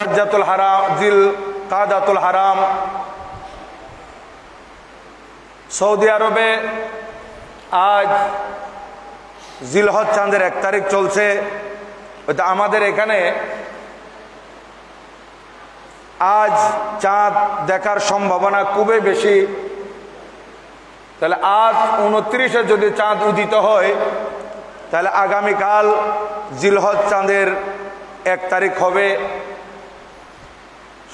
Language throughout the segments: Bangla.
হজ্জাতুল হারাম, জিল কাদাতুল হারাম। সৌদি আরবে আজ জিলহজ চাঁদের 1 তারিখ চলছে। আমাদের এখানে আজ চাঁদ দেখার সম্ভাবনা খুবই বেশি। তাহলে আজ 29-এ যদি চাঁদ উদিত হয়, তাহলে আগামীকাল জিলহজ চাঁদের 1 তারিখ হবে।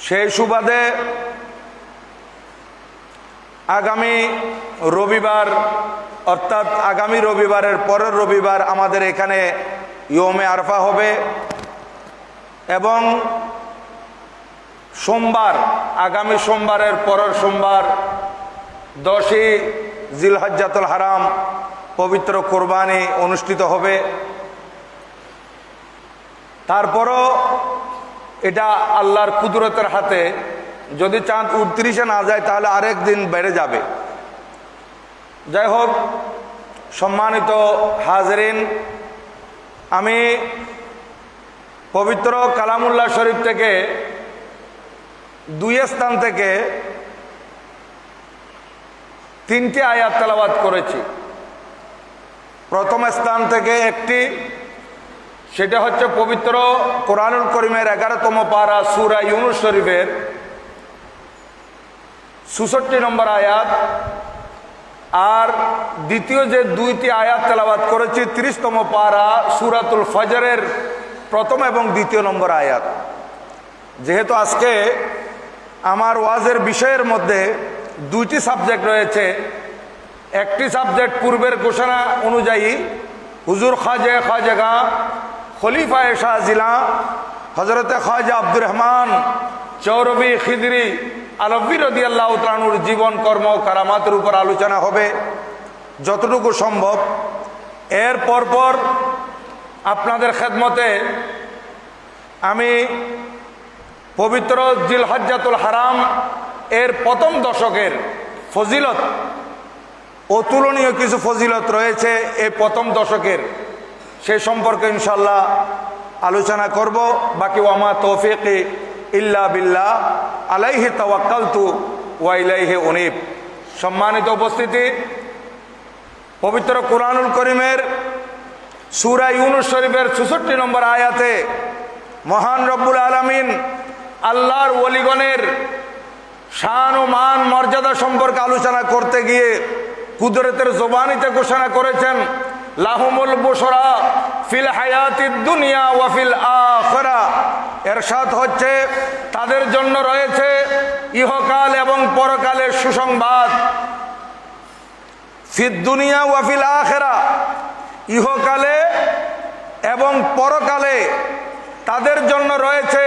সেই সুবাদে আগামী রবিবার, অর্থাৎ আগামী রবিবারের পরের রবিবার আমাদের এখানে ইয়মে আরফা হবে এবং সোমবার, আগামী সোমবারের পরের সোমবার 10ই জিলহজ্জাতুল হারাম পবিত্র কোরবানি অনুষ্ঠিত হবে। তারপরও এটা আল্লাহর কুদরতের হাতে, যদি চাঁদ 29-এ না যায় তাহলে আরেক দিন বেড়ে যাবে। যাই হোক, সম্মানিত হাজরিন, আমি পবিত্র কালামুল্লাহ শরীফ থেকে 2 স্থান থেকে 3টি আয়াত তেলাওয়াত করেছি। প্রথম স্থান থেকে একটি, সেটা হচ্ছে পবিত্র কোরআনুল করিমের 11তম পারা সূরা ইউনূস শরীফের 66 নম্বর আয়াত। আর দ্বিতীয় যে 2টি আয়াত তেলাওয়াত করেছি 30তম পারা সূরাতুল ফজরের 1ম এবং 2য় নম্বর আয়াত। যেহেতু আজকে আমার ওয়াজের বিষয়ের মধ্যে 2টি সাবজেক্ট রয়েছে, একটি সাবজেক্ট পূর্বের ঘোষণা অনুযায়ী হুজুর খাজা খলিফায়ে শাহজিলা হযরতে খাজা আব্দুর রহমান চৌরবি খিদরি আলভী রাদিয়াল্লাহু তাআলার জীবন কর্ম কারামাতের উপর আলোচনা হবে যতটুকু সম্ভব। এর পরপর আপনাদের খেদমতে আমি পবিত্র জিলহজ্জাতুল হারাম এর প্রথম দশকের ফজিলত, অতুলনীয় কিছু ফজিলত রয়েছে এই প্রথম দশকের, সে সম্পর্কে ইনশাল্লাহ আলোচনা করব। বাকি ওয়ামা তৌফিকি ইল্লা বিল্লাহ আলাইহি তাওয়াক্কালতু ওয়া ইলাইহি উনীব। সম্মানিত উপস্থিতি, পবিত্র কোরআনুল করিমের সূরা ইউনূস শরীফের 66 নম্বর আয়াতে মহান রব্বুল আলামিন আল্লাহর ওলিগণের শান ও মান মর্যাদা সম্পর্কে আলোচনা করতে গিয়ে কুদরতের জবানিতে ঘোষণা করেছেন, লাহুমুল বুশরা ফিল হায়াতিদ দুনিয়া ওয়া ফিল আখিরা। এরশাদ হচ্ছে, তাদের জন্য রয়েছে ইহকাল এবং পরকালের সুসংবাদ। ফিদ দুনিয়া ওয়া ফিল আখিরা, ইহকালে এবং পরকালে তাদের জন্য রয়েছে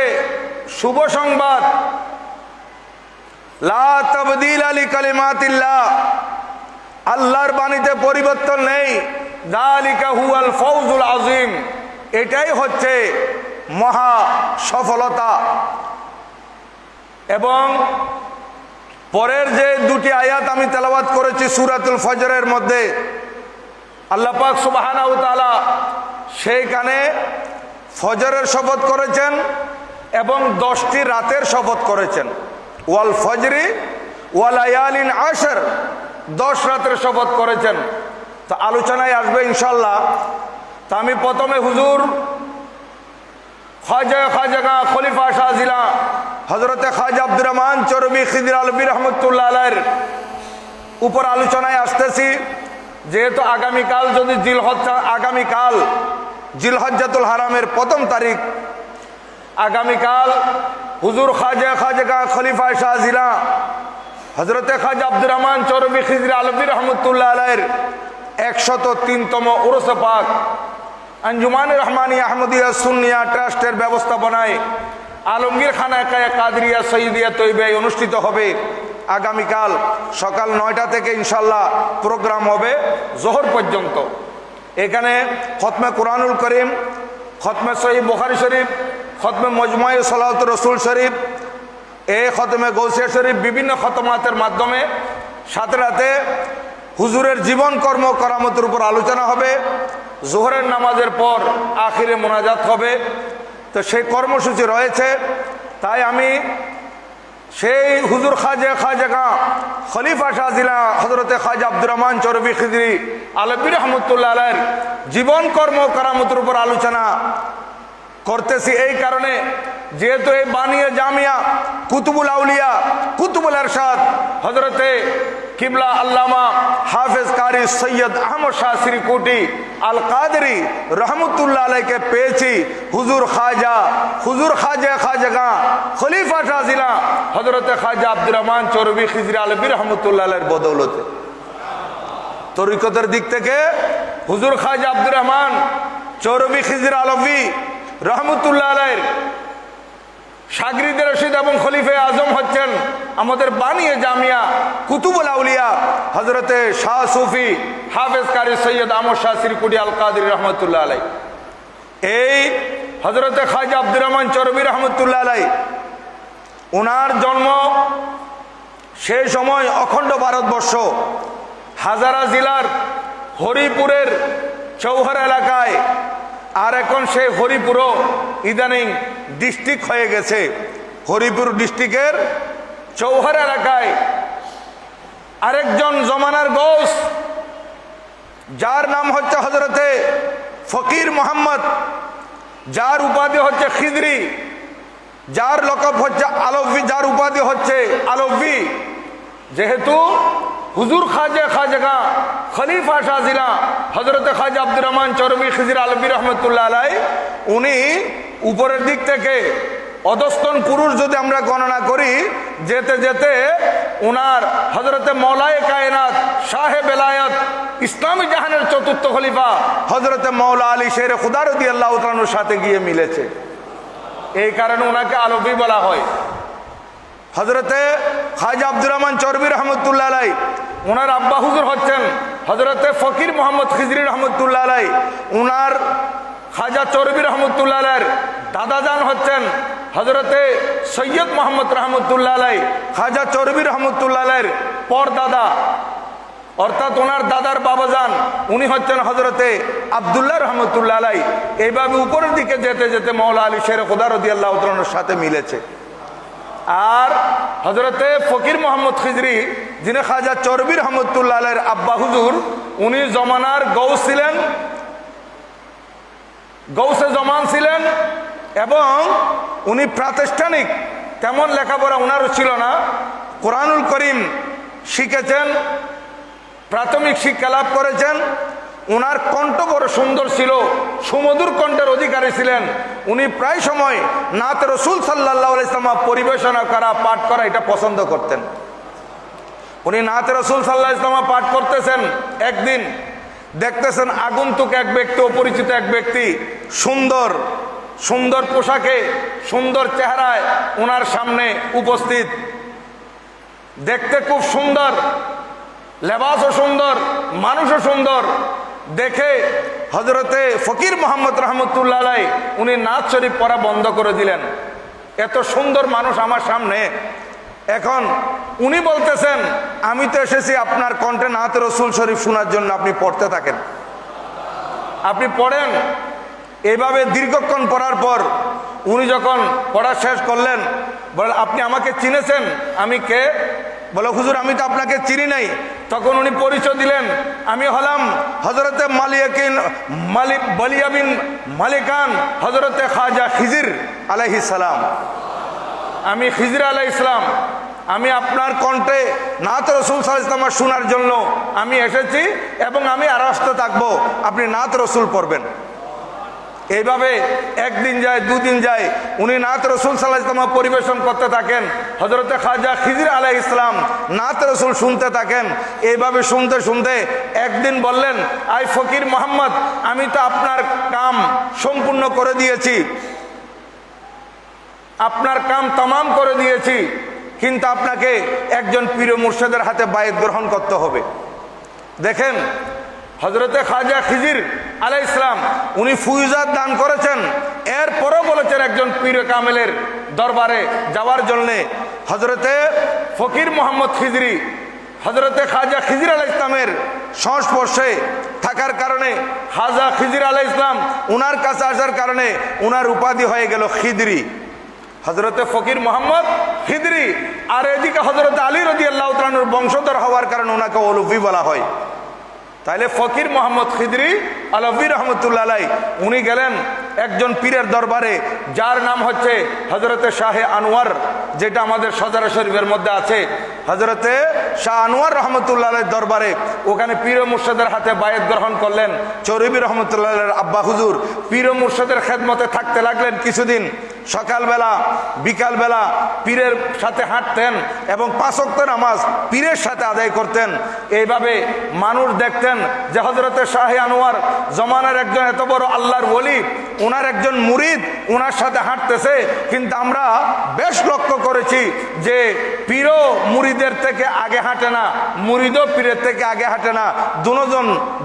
শুভ সংবাদ। লা তাবদীলা লিকালিমাতিল্লাহ, আল্লাহর বাণীতে পরিবর্তন নেই। যালিকা হুয়াল ফাওজুল আযীম, এটাই হচ্ছে মহা সফলতা। এবং পরের যে 2টি আয়াত আমি তেলাওয়াত করেছি সূরাতুল ফজরের মধ্যে, আল্লাহ পাক সুবহানাহু ওয়া তাআলা সেইখানে ফজরের শপথ করেছেন এবং 10টি রাতের শপথ করেছেন। ওয়াল ফজরি ওয়া লায়ালিন আশর, 10 রাতের শপথ করেছেন। তো আলোচনায় আসবে ইনশাল্লাহ। তা আমি প্রথমে হুজুর খাজা খলিফা শাহজিলা হযরতে খাজা আব্দুর রহমান চৌরবি খিদরি আলভী রহমাতুল্লাহ আলাইহির উপর আলোচনায় আসতেছি। যেহেতু আগামীকাল যদি আগামীকাল জিলহজ্জাতুল হারামের 1ম তারিখ, আগামীকাল হুজুর খাজা খলিফা শাহজিলা হযরতে খাজা আব্দুর রহমান চৌরবি খিদরি আলভী রহমাতুল্লাহ আলাইহির 103তম উরুস পাক আঞ্জুমানে রহমানিয়া আহমদিয়া সুন্নিয়া ট্রাস্টের ব্যবস্থাপনায় আলমগীর খানাকায়ে কাদরিয়া সৈয়দিয়া তৈবায় অনুষ্ঠিত হবে। আগামীকাল সকাল 9টা থেকে ইনশাল্লাহ প্রোগ্রাম হবে জোহর পর্যন্ত। এখানে খতমে কোরআনুল করিম, খতমে সহিহ বুখারী শরীফ, খতমে মজমুয়ে সালাওয়াতুর রাসূল শরীফ, এই খতমে গৌসিয়া শরীফ, বিভিন্ন খতমাতের মাধ্যমে সাথে সাথে হুজুরের জীবন কর্ম কারামতের উপর আলোচনা হবে। জোহরের নামাজের পর আখিরে মোনাজাত হবে। তো সেই কর্মসূচি রয়েছে। তাই আমি সেই হুজুর খাজা খলিফা শাহজিলা হজরতে খাজা আব্দুর রহমান চরবি খিজরি আলবী রহমতুল্লাহ আলাইহির জীবন কর্ম কারামতের উপর আলোচনা করতেছি। এই কারণে যেহেতু এই বানিয়ে জামিয়া কুতুবুল আউলিয়া কুতুবুল ইরশাদ হজরতে কিবলা আল্লামা হাফেজ কারি সৈয়দ আহমদ শাহ শ্রীকুটি আল কাদরি রহমতুল্লাহ আলাইকে পেয়েছি হুজুর খাজা খলিফা শাহজিলা হজরতে খাজা আব্দুর রহমান চরবি খিজরি আলবী রহমতুল্লাহ আলাইহির বদৌলতে। তরিকতের দিক থেকে হুজুর খাজা আব্দুর রহমান চরবি খিজরি আলবী রহমতুল্লাহ আলাইহির শাগরিদ রশিদ এবং খলিফে আজম হচ্ছেন আমাদের বানিয়ে জামিয়া কুতুবুল আউলিয়া হজরতে শাহ সুফি হাফেজ কারি সৈয়দ আহমদ শাহ শ্রীকুটি আল কাদরি রহমতুল্লাহ আলাইহি। এই হজরতে খাজা আব্দুর রহমান চরবি রহমতুল্লাহ আলাইহি ওনার জন্ম সেই সময় অখণ্ড ভারতবর্ষ হাজারা জেলার হরিপুরের চৌহার এলাকায়, আর এখন সেই হরিপুরও ইদানিং ডিস্ট্রিক্ট হয়ে গেছে। হরিপুর ডিস্ট্রিক্টের চৌহার এলাকায় আরেকজন জমানার গৌস, যার নাম হচ্ছে হজরতে ফকির মোহাম্মদ, যার উপাধি হচ্ছে খিজরি, যার লকব হচ্ছে আলভী, যার উপাধি হচ্ছে আলভী। যেহেতু হুজুর খাজা খলিফা শাহজিলা হজরতে খাজা আব্দুর রহমান চরবি খিজরি আলবী রহমতুল্লাহ আলাইহি উনি উপরের দিক থেকে অধস্তন পুরুষ যদি আমরা গণনা করি, যেতে যেতে উনার হজরতে মৌলায়ে কায়নাত শাহে বেলায়েত ইসলামী জাহানের চতুর্থ খলিফা হজরতে মৌলা আলী শের খুদা রাদিয়াল্লাহু তাআলার সাথে গিয়ে মিলেছে। এই কারণে ওনাকে আলবী বলা হয়। হজরতে খাজা আব্দুর রহমান চরবি রহমতুল্লাহ আলাইহি ওনার আব্বা হুজুর হচ্ছেন হজরতে ফকির মোহাম্মদ খিজরি রহমতুল্লাহ আলাইহি। ওনার খাজা চরবি রহমতুল্লাহ আলাইহির দাদাজান হচ্ছেন হজরতে সৈয়দ মোহাম্মদ রহমতুল্লাহ আলাইহি। খাজা চরবি রহমতুল্লাহ আলাইহির পর দাদা অর্থাৎ ওনার দাদার বাবাজান উনি হচ্ছেন হজরতে আব্দুল্লাহ রহমতুল্লাহ আলাইহি। এইভাবে উপরের দিকে যেতে যেতে মৌলা আলী শের খুদা রাদিয়াল্লাহু তাআলার সাথে মিলেছে। আর হজরতে ফকির মোহাম্মদ খিজরি যিনি খাজা চরবি রহমতুল্লাহ আলাইহির আব্বা হুজুর, উনি জমানার গৌস ছিলেন, গৌসে জমান ছিলেন এবং উনি প্রাতিষ্ঠানিক তেমন লেখাপড়া ওনারও ছিল না। কোরআনুল করিম শিখেছেন, প্রাথমিক শিক্ষা লাভ করেছেন। ওনার কণ্ঠ বড় সুন্দর ছিল, সুমধুর কণ্ঠের অধিকারী ছিলেন। উনি প্রায় সময় নাত রসুল সাল্লাল্লাহু আলাইহি ওয়াসাল্লাম পরিবেশনা করা, পাঠ করা এটা পছন্দ করতেন। উনি নাত রসুল সাল্লাল্লাহু আলাইহি ওয়াসাল্লাম পাঠ করতেছেন, একদিন দেখতেছেন আগন্তুক এক ব্যক্তি, অপরিচিত এক ব্যক্তি সুন্দর সুন্দর পোশাকে সুন্দর চেহারায় ওনার সামনে উপস্থিত, দেখতে খুব সুন্দর, লেবাসও সুন্দর, মানুষও সুন্দর। দেখে হজরতে ফকির মোহাম্মদ রহমতুল্লাহ আলাইহি উনি নাত শরীফ পড়া বন্ধ করে দিলেন। এত সুন্দর মানুষ আমার সামনে, এখন উনি বলতেছেন আমি তো এসেছি আপনার কণ্ঠে নাত রসুল শরীফ শোনার জন্য, আপনি পড়তে থাকেন, আপনি পড়েন। এইভাবে দীর্ঘক্ষণ পড়ার পর উনি যখন পড়া শেষ করলেন, বলেন আপনি আমাকে চিনেছেন? আমি কে? বলে হুজুর আমি তো আপনাকে চিনি নাই। তখন উনি পরিচয় দিলেন, আমি হলাম হজরতে বলিয়াবিন মালিকান হজরতে খাজা খিজির আলাইহিস সালাম। আমি খিজির আলাইহিস সালাম, আমি আপনার কণ্ঠে নাত রসুল সাল্লাল্লাহু আলাইহি ওয়াসাল্লাম শোনার জন্য আমি এসেছি এবং আমি আর আসতে থাকবো, আপনি নাত রসুল পড়বেন। এইভাবে একদিন যায়, দুদিন যায়, উনি নাত রসুল সাল্লাল্লাহু আলাইহি ওয়াসাল্লাম পরিবেশন করতে থাকেন। হজরতে খাজা খিজির আলাইহিস সালাম নাত রসুল শুনতে থাকেন। এইভাবে শুনতে শুনতে একদিন বললেন, আই ফকির মোহাম্মদ, আমি তো আপনার কাম সম্পূর্ণ করে দিয়েছি, আপনার কাম তামাম করে দিয়েছি, কিন্তু আপনাকে একজন পীর মুর্শিদের হাতে বায়াত গ্রহণ করতে হবে। দেখেন হজরতে খাজা খিজির আলাইহিস সালাম উনি ফুয়ুজাত দান করেছেন, এরপরও বলেছেন একজন পীর কামেলের দরবারে যাওয়ার জন্যে। হজরতে ফকির মোহাম্মদ খিজরি হজরতে খাজা খিজির আলাইহিস সালামের সংস্পর্শে থাকার কারণে খাজা খিজির আলাইহিস সালাম উনার কাছে আসার কারণে উনার উপাধি হয়ে গেল খিদরি। হজরতে ফকির মোহাম্মদ খিদরি, আর এদিকে হজরত আলী রাদিয়াল্লাহু তাআলা আনহুর বংশধর হওয়ার কারণে ওনাকে অলভি বলা হয়। তাইলে ফকির মোহাম্মদ খিদরি আলভী রহমতুল্লাহ আলাই উনি গেলেন একজন পীরের দরবারে, যার নাম হচ্ছে হজরতে শাহে আনোয়ার, যেটা আমাদের সজারা শরীফের মধ্যে আছে। হজরতে শাহ আনোয়ার রহমতুল্লাহ আলাইর দরবারে ওখানে পীর ও মুর্শিদের হাতে বায়াত গ্রহণ করলেন। চৌরবি রহমতুল্লাহ আলাইর আব্বা হুজুর পীর ও মুর্শিদের খেদমতে থাকতে লাগলেন কিছুদিন। সকালবেলা বিকালবেলা পীরের সাথে হাঁটতেন এবং 5 ওয়াক্ত নামাজ পীরের সাথে আদায় করতেন। এইভাবে মানুষ দেখতেন যে হজরতে শাহে আনোয়ার জমানার একজন এত বড় আল্লাহর ওলি, ওনার একজন মুরিদ ওনার সাথে হাঁটতেছে। কিন্তু আমরা বেশ লক্ষ্য করেছি যে পীরও মুরিদের থেকে আগে হাঁটে না, মুরিদও পীরের থেকে আগে হাঁটে না,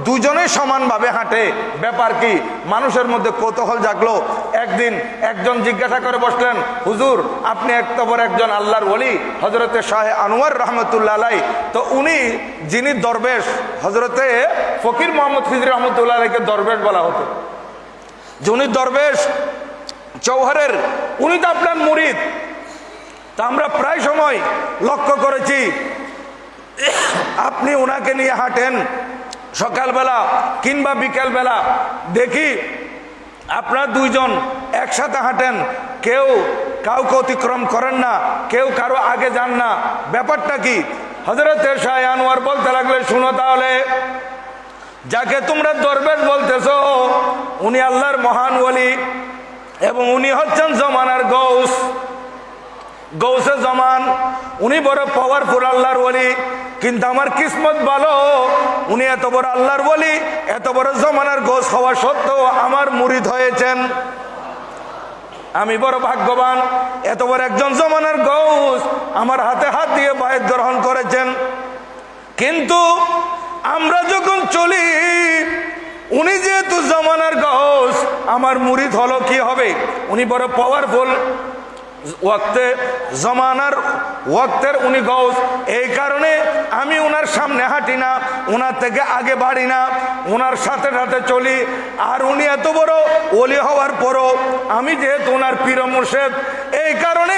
দুজনে সমানভাবে হাঁটে। ব্যাপার কি? মানুষের মধ্যে কৌতূহল জাগলো। একদিন একজন জিজ্ঞাসা করে বসলেন, হুজুর আপনি এত বড় একজন আল্লাহর ওলি হজরতে শাহে আনোয়ার রহমতুল্লাহ আলাই, তো উনি যিনি দরবেশ, হজরতে ফকির মোহাম্মদ খিদরি রহমতুল্লাহ আলাইকে দরবেশ বলা হতো, যে উনি দরবেশ চৌহারের, উনি তো আপনার মুরিদ। তা আমরা প্রায় সময় লক্ষ্য করেছি আপনি ওনাকে নিয়ে হাঁটেন সকালবেলা কিংবা বিকালবেলা, দেখি আপনারা দুইজন একসাথে হাঁটেন, কেউ কাউকে অতিক্রম করেন না, কেউ কারো আগে যান না। ব্যাপারটা কি? হযরতে শাহ আনোয়ার বলতে লাগলেন, শুনো তাহলে, যাকে তোমরা দরবেশ বলতেছো উনি আল্লাহর মহান ওলি এবং উনি হচ্ছেন জমানার গৌস, গৌসে জমান, উনি বড় পাওয়ারফুল আল্লাহর ওলি। কিন্তু আমার কিসমত ভালো, উনি এত বড় আল্লাহর ওলি, এত বড় জমানার গৌস হওয়া সত্ত্বেও আমার মুরিদ হয়েছেন। আমি বড় ভাগ্যবান, এত বড় একজন জমানার গৌস আমার হাতে হাত দিয়ে বায়াত গ্রহণ করেছেন। কিন্তু আমরা যখন চলি, উনি যেহেতু জমানার গৌস, আমার মুরিদ হলো কি হবে? উনি বড় পাওয়ারফুল, ওয়াক্তে জমানার ওয়াক্তের উনি গৌস, এই কারণে আমি ওনার সামনে হাঁটি না, ওনার থেকে আগে বাড়ি না, ওনার সাথে সাথে চলি। আর উনি এত বড় ওলি হওয়ার পরও আমি যেহেতু ওনার পীর মুর্শিদ, এই কারণে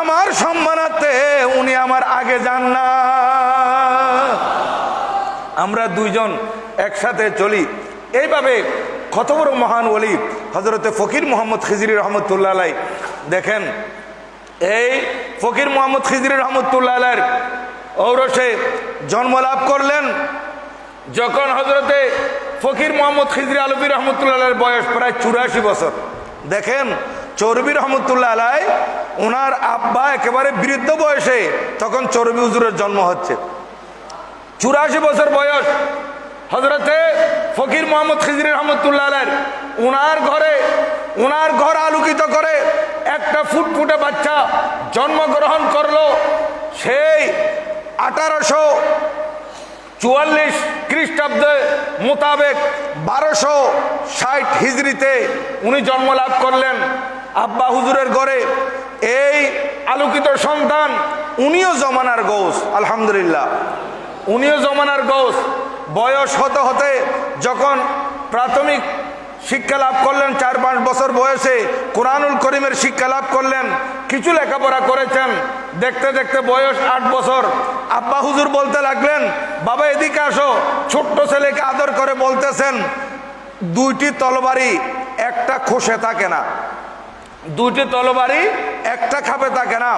আমার সম্মানার্থে উনি আমার আগে যান না। আমরা দুইজন একসাথে চলি। এইভাবে কত বড় মহান ওলি হজরতে ফকির মোহাম্মদ খিজরি রহমতুল্লাহ আলাই। দেখেন, এই ফকির মোহাম্মদ খিজরি রহমতুল্লাহ আলাইর ঔরসে জন্ম লাভ করলেন যখন হজরতে ফকির মোহাম্মদ খিজরি আলভী রহমতুল্লাহ আলাইর বয়স প্রায় 84 বছর। দেখেন, চৌরবি রহমতুল্লাহ আলাই ওনার আব্বা একেবারে বৃদ্ধ বয়সে তখন চৌরবি হুজুরের জন্ম হচ্ছে। 84 বছর বয়স হজরতে ফকির মোহাম্মদ খিজরি রহমতুল্লাহ আলাইর ওনার ঘর আলোকিত করে একটা ফুটফুটে বাচ্চা জন্মগ্রহণ করলো। সেই 1844 খ্রিস্টাব্দে মোতাবেক 1260 হিজরিতে উনি জন্ম লাভ করলেন আব্বা হুজুরের ঘরে। এই আলোকিত সন্তান, উনিও জমানার গৌস, আলহামদুলিল্লাহ, উনিও জমানার গৌস। বয়স হতে হতে যখন প্রাথমিক শিক্ষা লাভ করলেন, 4-5 বছর বয়সে কোরআনুল করিমের শিক্ষা লাভ করলেন, কিছু লেখাপড়া করেছেন। দেখতে দেখতে বয়স 8 বছর, আব্বা হুজুর বলতে লাগলেন, বাবা এদিকে আসো। ছোট্ট ছেলেকে আদর করে বলতেছেন, 2টি তলবারি একটা খোসে থাকে না, 2টি তলবারি একটা খাপে থাকে না,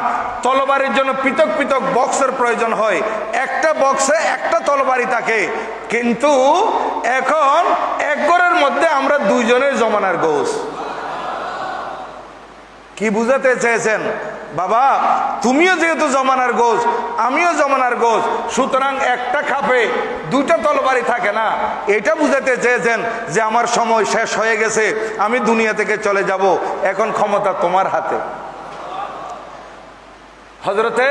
তলবারির জন্য পৃথক পৃথক বক্সের প্রয়োজন হয়, একটা বক্সে একটা তলবারি থাকে। কিন্তু এখন এক ঘরের মধ্যে আমরা দুইজনের জমানার গৌস। কি বুঝাতে চেয়েছেন? বাবা তুমিও যেহেতু জমানার গৌস, আমিও জমানার গৌস, সুতরাং একটা খাপে 2টা তলবারি থাকে না। এটা বুঝাতে চেয়েছেন যে আমার সময় শেষ হয়ে গেছে, আমি দুনিয়া থেকে চলে যাব, এখন ক্ষমতা তোমার হাতে। হযরতে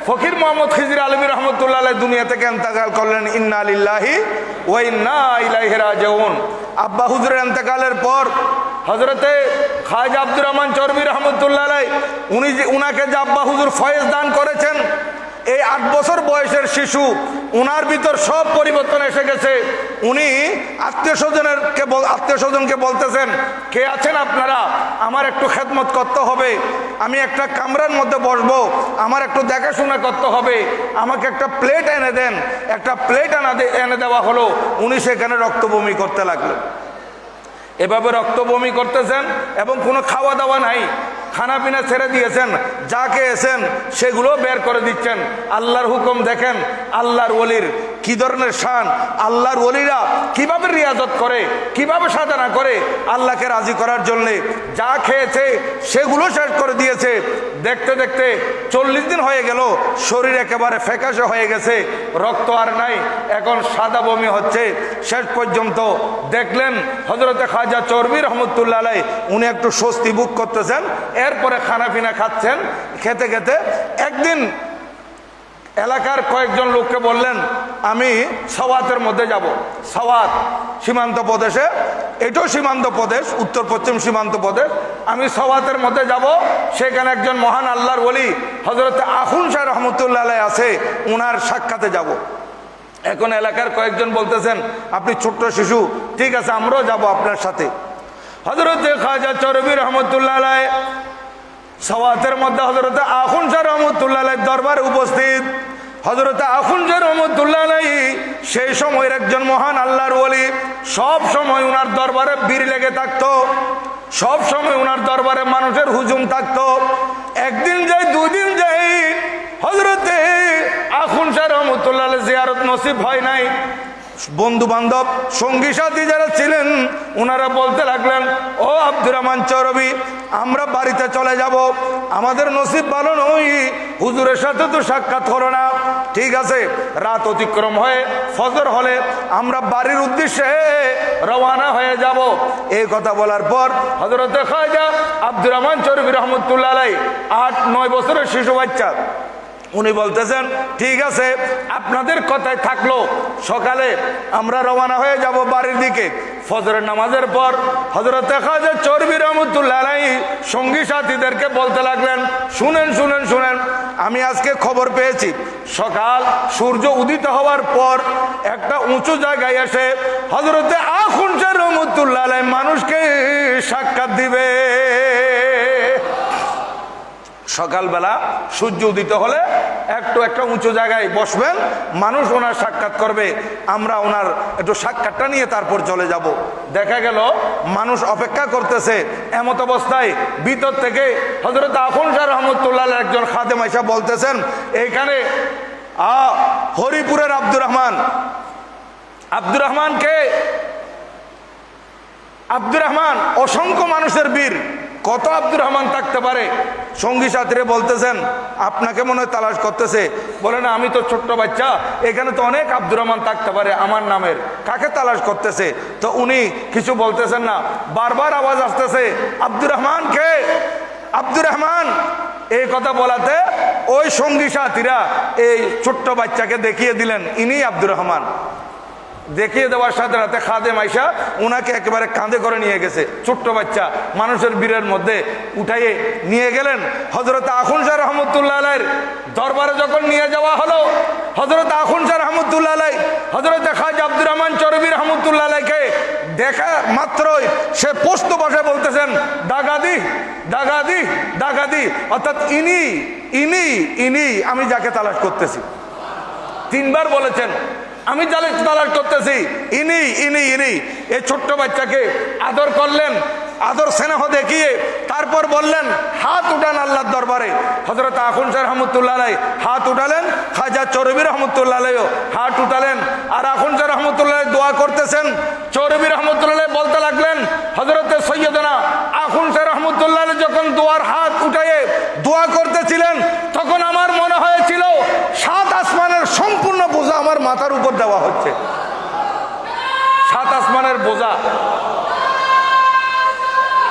ফকির মোহাম্মদ খিজরি আলভী রহমতুল্লাহ আলাইহি দুনিয়া থেকে ইন্তেকাল করলেন। ইন্না লিল্লাহি ওয়া ইন্না ইলাইহি রাজিউন। আব্বা হুজুরের ইন্তেকালের পর হযরতে খাজা আব্দুর রহমান চৌরবি রহমতুল্লাহ আলাইহি উনাকে যে আব্বা হুজুর ফয়েজ দান করেছেন, এই 8 বছর বয়সের শিশু, উনার ভিতর সব পরিবর্তন এসে গেছে। উনি আত্মীয় স্বজনকে বলতেছেন, কে আছেন আপনারা, আমার একটু খেদমত করতে হবে, আমি একটা কামরার মধ্যে বসবো, আমার একটু দেখাশোনা করতে হবে, আমাকে একটা প্লেট এনে দেন। একটা প্লেট এনে দেওয়া হলো। উনি সেখানে রক্ত বমি করতে লাগলেন। এভাবে রক্ত বমি করতেছেন এবং কোনো খাওয়া দাওয়া নাই, খানা পিনা ছেড়ে দিয়েছেন, যা খেয়েছেন সেগুলো বের করে দিচ্ছেন। আল্লাহর হুকুম দেখেন, আল্লাহর ওলির কি ধরনের শান, আল্লাহর ওলিরা কিভাবে রিয়াজত করে, কিভাবে সাধনা করে আল্লাহকে রাজি করার জন্যে। যা খেয়েছে সেগুলো শেষ করে দিয়েছে। দেখতে দেখতে 40 দিন হয়ে গেল, শরীর একেবারে ফ্যাকাশে হয়ে গেছে, রক্ত আর নাই, এখন সাদা বমি হচ্ছে। শেষ পর্যন্ত দেখলেন হযরতে খাজা চরবি রহমতুল্লাহ আলাইহি উনি একটু স্বস্তি ভোগ করতেছেন। এরপরে খানা পিনা খাচ্ছেন। খেতে খেতে একদিন এলাকার কয়েকজন লোককে বললেন, আমি সাওয়াতের মধ্যে যাব। সাওয়াত সীমান্ত প্রদেশে, এটাও সীমান্ত প্রদেশ, উত্তর পশ্চিম সীমান্ত প্রদেশ। আমি সাওয়াতের মধ্যে যাব, সেখানে একজন মহান আল্লাহর ওলি হযরতে আখুন শাহ রহমতুল্লাহ আলাইহি আছে, উনার সাক্ষাতে যাব। এখন এলাকার কয়েকজন বলতেছেন, আপনি ছোট্ট শিশু, ঠিক আছে আমরাও যাব আপনার সাথে। হযরতে খাজা চরবি রহমতুল্লাহ আলাইহি সাওয়াতের মধ্যে হযরতে আখুন শাহ রহমতুল্লাহ আলাইহি দরবারে উপস্থিত। হযরতে আখুন শাহ রহমতুল্লাহ আলাইহি সেই সময়ের একজন মহান আল্লাহর ওলি, সব সময় উনার দরবারে ভিড় লেগে থাকতো, সব সময় উনার দরবারে মানুষের হুজুম থাকতো। একদিন যাই, 2 দিন যাই, হযরতে আখুন শাহ রহমতুল্লাহ আলাইহি জিয়ারত নসিব হয় নাই। বন্ধু বান্ধব সঙ্গী সাথী যারা ছিলেন ওনারা বলতে লাগলেন, ও আব্দুর রহমান চরবি, আমরা বাড়িতে চলে যাব, আমাদের নসিব ভালো নয়, হুজুরের সাথে তো সাক্ষাৎ হলো না। ঠিক আছে, রাত অতিক্রম হয়ে ফজর হলে আমরা বাড়ির উদ্দেশ্যে রওনা হয়ে যাব। এই কথা বলার পর হযরতে খাজা আব্দুর রহমান চরবি রহমতুল্লাহ আলাইহি 8-9 বছরের শিশু বাচ্চা, উনি বলতেছেন, ঠিক আছে আপনাদের কথাই থাকলো, সকালে আমরা রওনা হয়ে যাব বাড়ির দিকে। ফজরের নামাজের পর হযরতে খাজা চরবি রহমতুল্লাহ আলাইহি সঙ্গী সাথীদেরকে বলতে লাগলেন, শুনেন শুনেন শুনেন, আমি আজকে খবর পেয়েছি, সকাল সূর্য উদিত হওয়ার পর একটা উঁচু জায়গায় এসে হযরতে আখুন শাহ রহমতুল্লাহ আলাইহি মানুষকে সাক্ষাৎ দিবে। সকালবেলা সূর্য উদিত হলে একটা উঁচু জায়গায় বসবেন, মানুষ ওনার সাক্ষাৎ করবে, আমরা ওনার একটু সাক্ষাৎটা নিয়ে তারপর চলে যাব। দেখা গেল মানুষ অপেক্ষা করতেছে। এমত অবস্থায় ভিতর থেকে হযরত আখুন শাহ রহমতুল্লাহ একজন খাদেম আইসা বলতেছেন, এইখানে হরিপুরের আব্দুর রহমানকে, আব্দুর রহমান অসংখ্য মানুষের বীর, কত আব্দুর রহমান থাকতে পারে? সঙ্গী সাথীরা বলতেছেন, আপনাকে মনে হয় তালাশ করতেছে। বলে না, আমি তো ছোট্ট বাচ্চা, এখানে তো অনেক আব্দুর রহমান থাকতে পারে আমার নামের, কাকে তালাশ করতেছে? তো উনি কিছু বলতেছেন না, বারবার আওয়াজ আসতেছে, আব্দুর রহমান কে, আব্দুর রহমান। এই কথা বলাতে ওই সঙ্গী সাথীরা এই ছোট্ট বাচ্চাকে দেখিয়ে দিলেন, ইনি আব্দুর রহমান। দেখিয়ে দেওয়ার সাথে সাথে খাদেম আইসা উনাকে একেবারে কাঁধে করে নিয়ে গেছে। ছোট্ট বাচ্চা মানুষের ভিড়ের মধ্যে উঠাইয়ে নিয়ে গেলেন। হযরত আখুন শাহ রহমতুল্লাহ আলাইহির দরবারে যখন নিয়ে যাওয়া হলো, হযরত আখুন শাহ রহমতুল্লাহ আলাইহি হযরত খাজা আব্দুর রহমান চরবি রহমতুল্লাহ আলাইহিকে দেখা মাত্রই সে পোস্ত ভাষায় বলতেছেন, দাগাদি দাগাদি দাগাদি, অর্থাৎ ইনি ইনি ইনি আমি যাকে তালাশ করতেছি। 3 বার বলেছেন, আমি যাকে তালাশ করতেছি ইনি ইনি ইনি। এই ছোট্ট বাচ্চাকে আদর করলেন, আদর স্নেহ দেখিয়ে তারপর বললেন, হাত উঠান আল্লাহর দরবারে। হযরত আখুন শাহ রহমতুল্লাহ আলাইহি হাত উঠালেন, খাজা চরবি রহমতুল্লাহ আলাইহিও হাত উঠালেন, আর আখুন শাহ রহমতুল্লাহ আলাইহি দোয়া করতেছেন। চরবি রহমতুল্লাহ আলাইহি বলতে লাগলেন, হযরতে সৈয়দনা আখুন শাহ রহমতুল্লাহ আলাইহি যখন দোয়ার হাত উঠাইয়ে দোয়া করতেছিলেন, তখন আমার মনে হয়েছিল 7 আসমানের সম্পূর্ণ বোঝা আমার মাথার উপর দেওয়া হচ্ছে। 7 আসমানের বোঝা।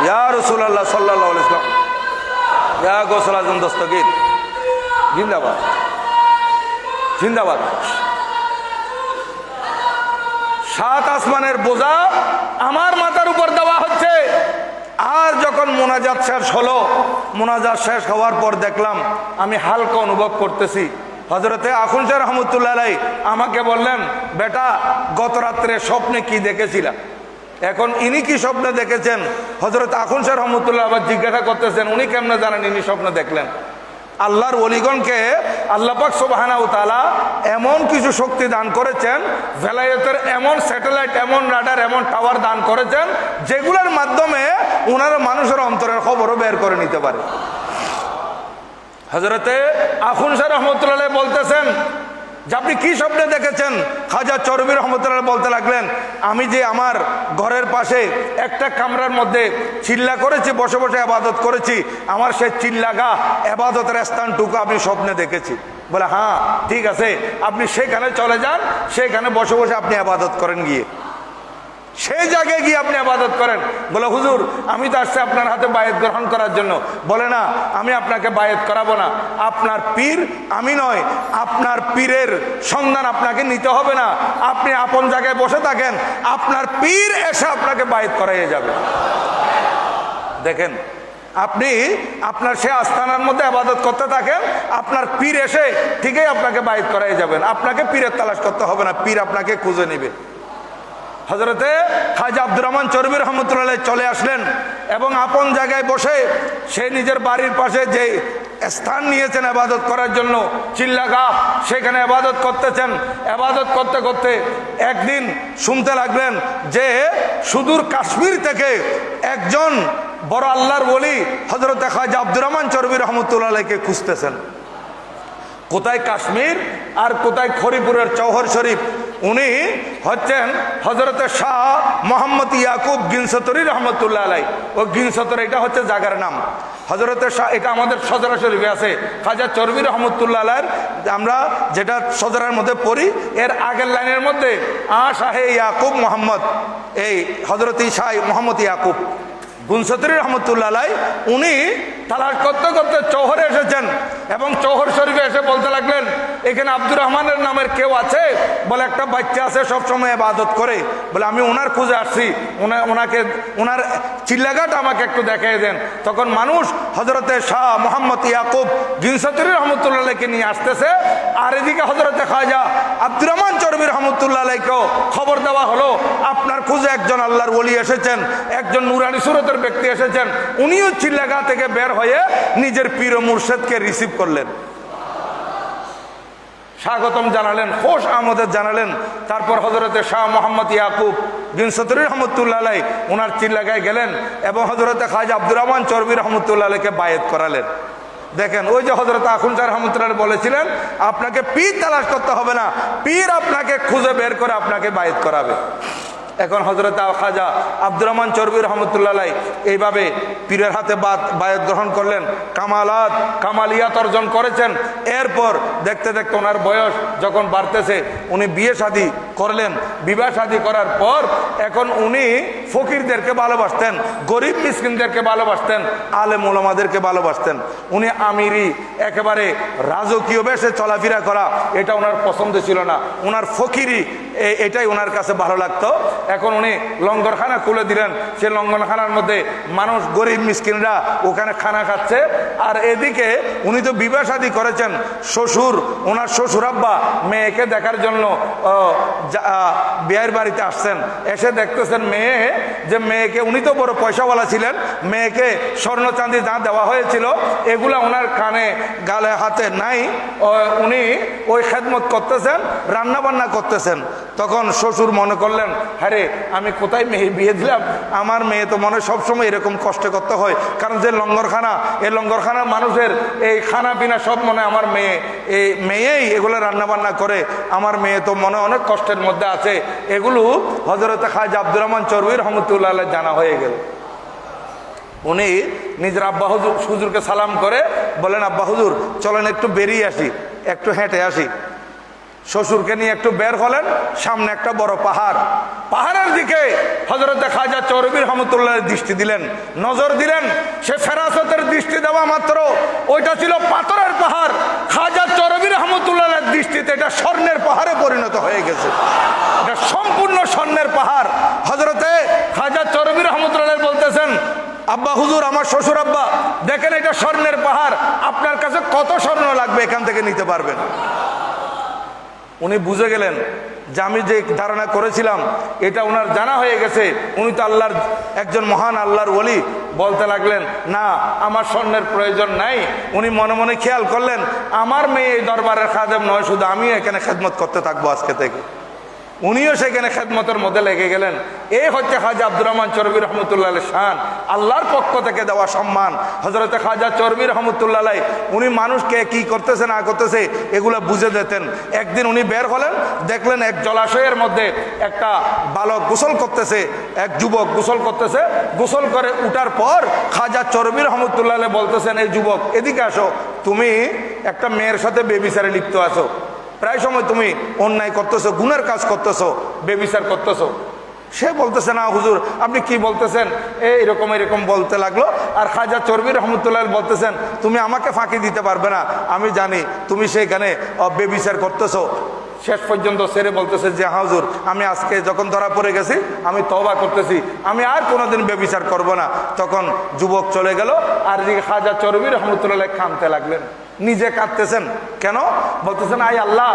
ইয়া রাসূলুল্লাহ সাল্লাল্লাহু আলাইহি ওয়াসাল্লাম, ইয়া গোসল আজম দস্তগীর, জিন্দাবাদ জিন্দাবাদ। 7 আসমানের বোঝা আমার মাথার উপর দেওয়া হচ্ছে। আর যখন মোনাজাত শেষ হলো, মোনাজাত শেষ হওয়ার পর দেখলাম আমি হালকা অনুভব করতেছি, হজরতে আখুন শাহ রহমতুল্লাহ আলাই আমাকে বললেন, বেটা গত রাত্রে স্বপ্নে কি দেখেছিলা? এখন ইনি কি স্বপ্নে দেখেছেন হজরত আখুন শাহ রহমতুল্লাহ আবার জিজ্ঞাসা করতেছেন, উনি কেমনে জানেন ইনি স্বপ্ন দেখলেন? আল্লাহর ওলিগণকে আল্লাহ পাক সুবহানাহু ওয়া তাআলা এমন কিছু শক্তি দান করেছেন, ভেলায়েতের এমন স্যাটেলাইট, এমন রাডার, এমন টাওয়ার দান করেছেন, যেগুলোর মাধ্যমে ওনারা মানুষের অন্তরের খবরও বের করে নিতে পারে। হযরতে আখুন শাহ রহমতুল্লাহ আলাইহি বলতেছেন যে আপনি কি স্বপ্নে দেখেছেন? খাজা চরবি রহমতুল্লাহ বলতে লাগলেন, আমি যে আমার ঘরের পাশে একটা কামরার মধ্যে চিল্লা করেছি, বসে বসে আবাদত করেছি, আমার সেই চিল্লাগা আবাদতের স্থানটুকু আমি স্বপ্নে দেখেছি। বলে হ্যাঁ ঠিক আছে, আপনি সেখানে চলে যান, সেখানে বসে বসে আপনি আবাদত করেন, গিয়ে সেই জায়গায় গিয়ে আপনি আবাদত করেন। বলে হুজুর আমি তো আসছি আপনার হাতে বায়াত গ্রহণ করার জন্য। বলে না, আমি আপনাকে বায়াত করাবো না, আপনার পীর আমি নয়, আপনার পীরের সন্ধান আপনাকে নিতে হবে না, আপনি আপন জায়গায় বসে থাকেন, আপনার পীর এসে আপনাকে বায়াত করাইয়ে যাবে। দেখেন, আপনি আপনার সে আস্থানার মধ্যে আবাদত করতে থাকেন, আপনার পীর এসে ঠিকই আপনাকে বায়াত করাইয়ে যাবেন, আপনাকে পীরের তালাশ করতে হবে না, পীর আপনাকে খুঁজে নেবে। হযরতে খাজা আব্দুর রহমান চরবি রহমতুল্লাহ চলে আসলেন এবং আপন জায়গায় বসে সে নিজের বাড়ির পাশে যে স্থান নিয়েছেন আবাদত করার জন্য, চিল্লাগাহ, সেখানে আবাদত করতেছেন। আবাদত করতে করতে একদিন শুনতে লাগলেন যে সুদূর কাশ্মীর থেকে একজন বড় আল্লাহর ওলি হযরতে খাজা আব্দুর রহমান চরবি রহমতুল্লাহকে খুঁজতেছেন। কোথায় কাশ্মীর আর কোথায় খরিপুরের চৌহর শরীফ। উনি হচ্ছেন হজরতে শাহ মোহাম্মদ ইয়াকুব গিনসতরি রহমতুল্লাহ আলাই। ও গিনসতর এটা হচ্ছে জায়গার নাম। হজরতে শাহ, এটা আমাদের সজরা শরীফে আছে, খাজা চরবি রহমতুল্লাহ আলাইয়ের আমরা যেটা সজরার মধ্যে পড়ি, এর আগের লাইনের মধ্যে শাহে ইয়াকুব মোহাম্মদ, এই হজরত শাহ মোহাম্মদ ইয়াকুব গুনসতরি রহমতুল্লাহ আলাই উনি তালাশ করতে করতে চৌহরে এসেছেন এবং চৌহর শরীফে এসে বলতে লাগলেন, এখানে আব্দুর রহমানের নামের কেউ আছে? বলে একটা বাচ্চা আছে, সবসময় ইবাদত করে। বলে আমি ওনার খুঁজে আসছি, ওনাকে ওনার চিল্লাগাটা আমাকে একটু দেখিয়ে দেন। তখন মানুষ হজরতে শাহ মোহাম্মদ ইয়াকুব গিনসতরি রহমতুল্লাহকে নিয়ে আসতেছে, আর এদিকে হজরতে খাজা আব্দুর রহমান চরবি রহমতুল্লাহ আলাইকেও খবর দেওয়া হলো, আপনার খুঁজে একজন আল্লাহর ওলি এসেছেন, একজন নুরানি সুরতের ব্যক্তি এসেছেন। উনিও চিল্লাগা থেকে বের হয়ে নিজের পীর ও মুর্শিদকে রিসিভ করলেন, স্বাগতম জানালেন, খোশ আমদের জানালেন। তারপর হজরতে শাহ মোহাম্মদ ইয়াকুব গিনসতরি রহমতুল্লাহ আলাই ওনার চিল্লাগায় গেলেন এবং হজরতে খাজা আব্দুর রহমান চরবি রহমতুল্লাহ আলাইকে বায়াত করালেন। দেখেন, ওই যে হজরত আখুন শাহ রহমতুল্লাহ বলেছিলেন আপনাকে পীর তালাশ করতে হবে না, পীর আপনাকে খুঁজে বের করে আপনাকে বায়াত করাবে। এখন হজরত খাজা আব্দুর রহমান চরবি রহমতুল্লাহ আলাই এইভাবে পীরের হাতে বায়াত গ্রহণ করলেন, কামালাত কামালিয়াত অর্জন করেছেন। এরপর দেখতে দেখতে ওনার বয়স যখন বাড়তেছে, উনি বিয়ে শাদী করলেন। বিবাহ শাদী করার পর এখন উনি ফকিরদেরকে ভালোবাসতেন, গরিব মিসকিনদেরকে ভালোবাসতেন, আলেম ওলামাদেরকে ভালোবাসতেন। উনি আমিরি, একেবারে রাজকীয় বেশে চলাফেরা করা, এটা ওনার পছন্দ ছিল না। ওনার ফকিরি এটাই ওনার কাছে ভালো লাগতো। এখন উনি লঙ্গরখানা খুলে দিলেন, সে লঙ্গরখানার মধ্যে মানুষ গরিব মিসকিনরা ওখানে খানা খাচ্ছে। আর এদিকে উনি তো বিবাহ শাদী করেছেন, শ্বশুর, ওনার শ্বশুর আব্বা মেয়েকে দেখার জন্য বিয়ের বাড়িতে আসছেন। এসে দেখতেছেন মেয়েকে, উনি তো বড় পয়সাওয়ালা ছিলেন, মেয়েকে স্বর্ণ চাঁদি যা দেওয়া হয়েছিল এগুলা ওনার কানে গালে হাতে নাই। উনি ওই খেদমত করতেছেন, রান্না বান্না করতেছেন। তখন শ্বশুর মনে করলেন, আরে আমি কোথায় মেয়ে বিয়ে দিলাম, আমার মেয়ে তো মনে সবসময় এরকম কষ্ট করতে হয়, কারণ যে লঙ্গরখানা, এই লঙ্গরখানার মানুষের এই খানা পিনা সব মনে আমার মেয়েই এগুলো রান্না বান্না করে, আমার মেয়ে তো মনে অনেক কষ্টের মধ্যে আছে। এগুলো হজরতে খাজা আব্দুর রহমান চরবি রহমতুল্লাহ আলাইহি জানা হয়ে গেল। উনি নিজের আব্বা হুজুরকে সালাম করে বলেন, আব্বা হুজুর চলেন একটু বেরিয়ে আসি, একটু হেঁটে আসি। শ্বশুরকে নিয়ে একটু বের হলেন, সামনে একটা বড় পাহাড়, পাহাড়ের দিকে হযরতে খাজা চরবি রহমতুল্লাহ দৃষ্টি দিলেন, নজর দিলেন। সে ফেরাসতের দৃষ্টি দেওয়া মাত্র ওইটা ছিল পাথরের পাহাড়, খাজা চরবি রহমতুল্লাহ দৃষ্টিতে এটা স্বর্ণের পাহাড়ে পরিণত হয়ে গেছে, এটা সম্পূর্ণ স্বর্ণের পাহাড়। হযরতে খাজা চরবি রহমতুল্লাহ বলতেছেন, আব্বা হুজুর, আমার শ্বশুর আব্বা, দেখেন এটা স্বর্ণের পাহাড়, আপনার কাছে কত স্বর্ণ লাগবে এখান থেকে নিতে পারবেন? উনি বুঝে গেলেন যে আমি যে ধারণা করেছিলাম এটা ওনার জানা হয়ে গেছে। উনি তো আল্লাহর একজন মহান আল্লাহর ওলি। বলতে লাগলেন, না আমার স্বর্ণের প্রয়োজন নাই। উনি মনে মনে খেয়াল করলেন, আমার মেয়ে এই দরবারের খাদেম নয়, শুধু আমি এখানে খেদমত করতে থাকবো আজকে থেকে। উনিও সেখানে খেদমতের মধ্যে লেগে গেলেন। এই হচ্ছে খাজা আব্দুর রহমান চরবি রহমতুল্লাহ শান, আল্লাহর পক্ষ থেকে দেওয়া সম্মান। হযরতে খাজা চরবি রহমতুল্লাহ উনি মানুষকে কি করতেছে না করতেছে এগুলো বুঝে দিতেন। একদিন উনি বের হলেন, দেখলেন এক জলাশয়ের মধ্যে একটা বালক গোসল করতেছে, এক যুবক গোসল করতেছে। গোসল করে উঠার পর খাজা চরবি রহমতুল্লাহ বলতেছেন, এই যুবক এদিকে আসো, তুমি একটা মেয়ের সাথে বেবিচারে লিপ্ত আছো, প্রায় সময় তুমি অন্যায় করতেছো, গুনার কাজ করতেছো, বেবিচার করতেছো। সে বলতেছে, না হুজুর আপনি কি বলতেছেন, এরকম এরকম বলতে লাগলো। আর খাজা চরবি রহমতুল্লাহ বলতেছেন, তুমি আমাকে ফাঁকি দিতে পারবে না, আমি জানি তুমি সেখানে বেবিচার করতেছো। শেষ পর্যন্ত সেরে বলতেছে যে হ্যাঁ হুজুর, আমি আজকে যখন ধরা পড়ে গেছি আমি তওবা করতেছি, আমি আর কোনোদিন বেবিচার করব না। তখন যুবক চলে গেল, আর এদিকে খাজা চরবি রহমতুল্লাহ কাঁদতে লাগলেন। নিজে কাঁদতেছেন কেন? বলতেছেন, আয় আল্লাহ,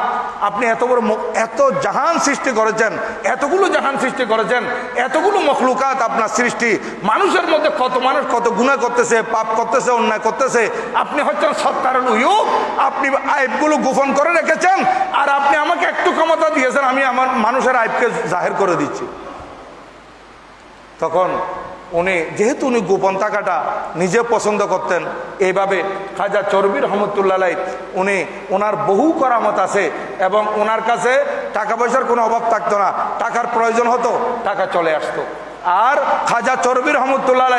আপনি এত বড় এত জাহান সৃষ্টি করেছেন, এতগুলো জাহান সৃষ্টি করেছেন, এতগুলো মখলুকাত আপনার সৃষ্টি, মানুষের মধ্যে কত মানুষ কত গুনাহ করতেছে, পাপ করতেছে, অন্যায় করতেছে। আপনি হচ্ছেন সত্তারুল উয়ুব, আপনি আইবগুলো গোপন করে রেখেছেন, আর আপনি আমাকে একটু ক্ষমতা দিয়েছেন, আমি আমার মানুষের আইবকে জাহির করে দিচ্ছি। তখন উনি যেহেতু উনি গোপন থাকাটা নিজে পছন্দ করতেন, এইভাবে খাজা চরবি রহমতুল্লাহ উনি ওনার বহু করামত আছে, এবং ওনার কাছে টাকা পয়সার কোনো অভাব থাকতো না। টাকার প্রয়োজন হতো, টাকা চলে আসতো। আর খাজা চরবি রহমতুল্লাহ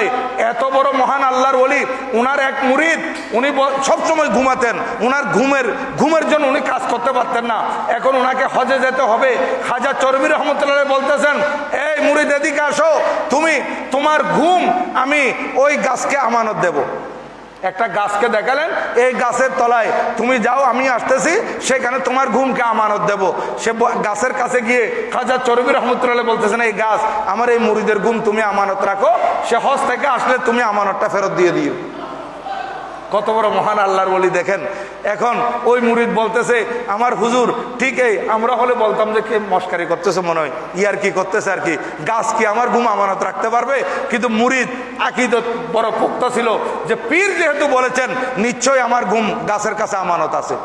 এত বড় মহান আল্লাহর ওলি, উনার এক মুরিদ, উনি সবসময় ঘুমাতেন। উনার ঘুমের জন্য উনি কাজ করতে পারতেন না। এখন ওনাকে হজে যেতে হবে। খাজা চরবি রহমতুল্লাহ বলতেছেন, এই মুরিদ এদিকে আসো, তোমার ঘুম আমি ওই গাছকে আমানত দেব। একটা গাছকে দেখালেন, এই গাছের তলায় তুমি যাও, আমি আসতেছি, সেখানে তোমার ঘুমকে আমানত দেব। সে গাছের কাছে গিয়ে খাজা চরবি রহমতুল্লাহ বলতেছেন, এই গাছ, আমার এই মুরিদের ঘুম তুমি আমানত রাখো, সে হজ থেকে আসলে তুমি আমানতটা ফেরত দিয়ে দিও। কত বড় মহান আল্লাহর ওলি দেখেন। এখন ওই মুরিদ বলতেছে, আমার হুজুর ঠিক আমরা হলে বলতাম যে কে মস্কারি করতেছে, মনে হয় ইয়ার কি করতেছে আর কি, গাছ কি আমার ঘুম আমানত রাখতে পারবে? কিন্তু মুরিদ আকীদত বড় পোক্ত ছিল যে পীর যেহেতু বলেছেন, নিশ্চয়ই আমার ঘুম গাছের কাছে আমানত আছে।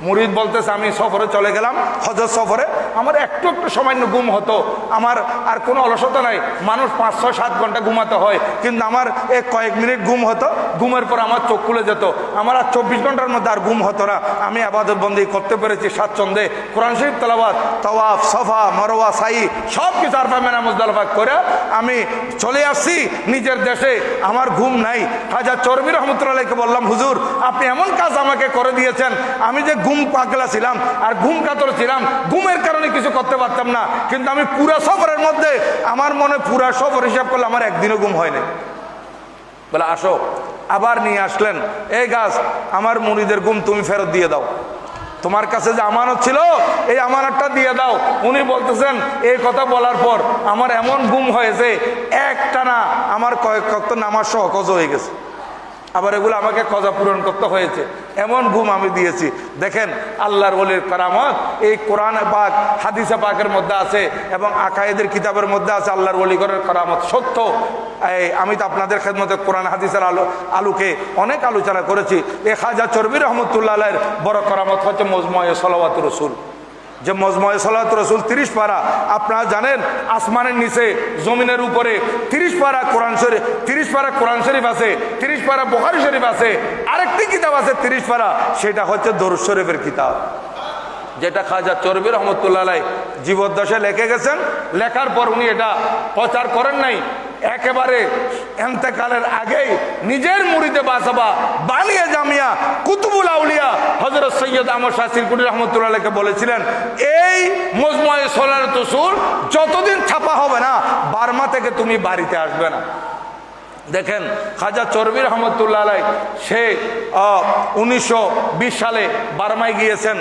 মুরিদ বলতেছে, আমি সফরে চলে গেলাম, হজর সফরে, আমার একটু একটু সামান্য ঘুম হতো, আমার আর কোনো অলসতা নাই। মানুষ 5-6-7 ঘন্টা ঘুমাতে হয়, কিন্তু আমার কয়েক মিনিট ঘুম হতো, ঘুমের পর আমার চোখ খুলে যেত, আমার আর 24 ঘন্টার মধ্যে আর ঘুম হতো না। আমি আবাদত বন্দি করতে পেরেছি স্বাচ্ছন্দ্যে, কোরআন শরীফ তেলাওয়াত, তাওয়াফ, সফা, মারওয়া, সাই সব কিছু আরফা মেনা মুজদালিফা করে আমি চলে আসছি নিজের দেশে, আমার ঘুম নাই। খাজা চরবি রহমতুল্লাহকে বললাম, হুজুর আপনি এমন কাজ আমাকে করে দিয়েছেন, আমি যে ঘুম পাগলা ছিলাম আর ঘুম কাতর ছিলাম, ঘুমের কারণে কিছু করতে পারতাম না, কিন্তু আমি পুরা সফরের মধ্যে আমার মনে পুরা সফর হিসাব করলে আমার একদিনও ঘুম হয়নি। বলে আসো, আবার নিয়ে আসলেন, এই গাছ, আমার মুরিদের ঘুম তুমি ফেরত দিয়ে দাও, তোমার কাছে যে আমানত ছিল এই আমানতটা দিয়ে দাও। উনি বলতেছেন, এই কথা বলার পর আমার এমন ঘুম হয়েছে, একটানা আমার কয়েক ওয়াক্ত নামাজ সহ কজ হয়ে গেছে, আবার এগুলো আমাকে কজা পূরণ করতে হয়েছে, এমন ঘুম আমি দিয়েছি। দেখেন আল্লাহর ওলির কারামত, এই কোরআন পাক হাদিসে পাকের মধ্যে আছে, এবং আকায়েদের কিতাবের মধ্যে আছে আল্লাহর ওলিগণের কারামত সত্য। আমি তো আপনাদের খেদমতে কোরআন হাদিসের আলোকে অনেক আলোচনা করেছি। এই খাজা চরবি রহমতুল্লাহ বড় কারামত হচ্ছে মজমুয়ে সলাওয়াতুর রাসূল, যে মজমুয়ে সলাওয়াতুর রাসূল 30 পারা। আপনারা জানেন আসমানের নিচে জমিনের উপরে 30 পারা কোরআন শরীফ, 30 পারা কোরআন শরীফ আছে, 30 পারা বুখারী শরীফ আছে, আরেকটি কিতাব আছে 30 পারা, সেটা হচ্ছে দরুদ শরীফের কিতাব, যেটা খাজা চরবি রহমতুল্লাহ জীবদ্দশায় লিখে গেছেন। লেখার পর উনি এটা প্রচার করেন নাই, একেবারে এন্তেকালের আগেই নিজের মুরিদে বাসাবা বানিয়ে জামিয়া কুতুবুল আউলিয়া হযরত সৈয়দ আহমদ শাহ সিরকুটি রহমতুল্লাহকে বলেছিলেন, এই মজমুয়ে সলাওয়াতুর রাসূল যতদিন ছাপা হবে না, বার্মা থেকে তুমি বাড়িতে আসবে না। দেখেন খাজা চরবি রহমতুল্লাহ সে 1920 সালে বার্মায় গিয়েছেন,